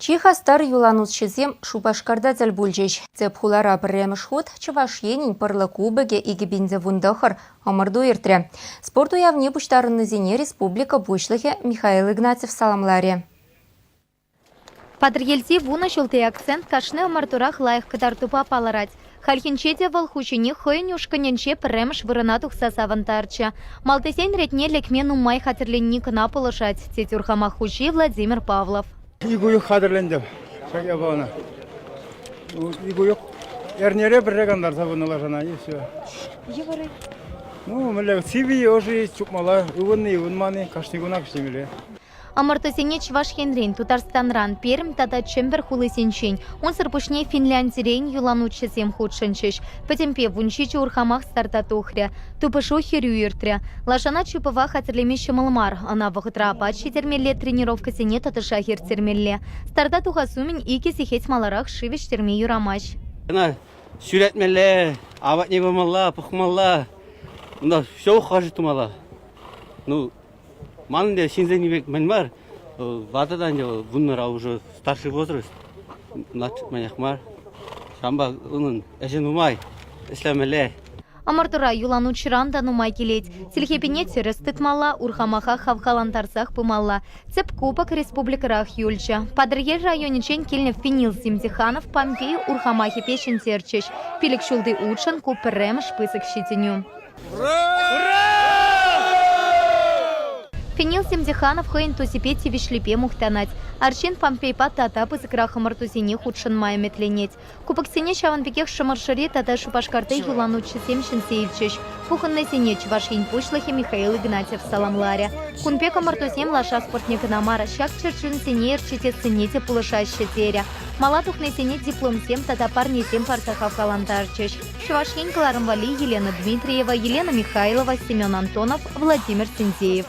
Чиха стар юланус чизем шупашкарда зәл бүлжеш. Цеп хулара бірреміш ход, чываш енін пырлы кубыге игі бензе вундахар амырду ертірі. Спорт уявне бұштарыны зене республика бұшлығы Михаил Игнатьев саламларе. Падргельзи вуна шылты акцент кашны амартурах лайық кытартупа паларать. Хальхинчеде волхучине хойнюшканенче премш вырынатух сасавантарча. Малтесен ретне лекмен умай хатырленни кына полышать. Тетюрхама хучи Владимир Павлов. Игуюк хадырленdim. Шаге бана. Игуюк эрнере біррегандар сабыналар жана и все. Евары. Ну, мэлэ сиви ожи чукмала, ивынны ивынманы, кашнигунак штемеле. Амартосене чваш хенрин Татарстанран Пермь тата чембер хулысенчень. Он сырпушне Финляндирен юланучесем худшенчеш. Потемпе вунчичи урхамах старта тухря. Тупышу херюиртря. Лашана чупова хатерлемище малмар. Она вахытра апачи термелле тренировка сене татыша хер термелле. Старта тухасумень ики сихеть маларах шивиш терми юрамач. Она сюретмелле, аватне вамалла, пухмалла. Ну, все ухажит умала. Ну, малый синзени век менмар, ватадан же вуннара уже старший возраст, маньяхмар, шамба унун эшен умай, исламеле. Амартура юланучран да нумай келет. Сельхепине терес тытмалла, урхамаха хавхалантарсах пымалла. Цеп кубок республикарах юльча. Падрьер районичен кельнев Финил Симтиханов Помпей урхамахи пешен терчеш. Пилик шулды учен куперем шпысок щитеню. Финил Симтиханов хойн тусипети вишлипе мухтанать. Арчин Помпей патата пысыкраха мартусине худшен мая метленеть. Кубок сене шаванпекех шамаршаре тата шупашкарты юланучи семшин сеевчеш. Пуханный сене чвашин пушлахи Михаил Игнатьев саламларе. Кунпека мартусем лаша спортника намара щак черчун сене эрчите сенете пулышаще теря. Малатухный сене диплом сем тата парни сем партахав калантарчеш. Чвашин Клармвали Елена Дмитриева, Елена Михайлова, Семен Антонов, Владимир Синзеев.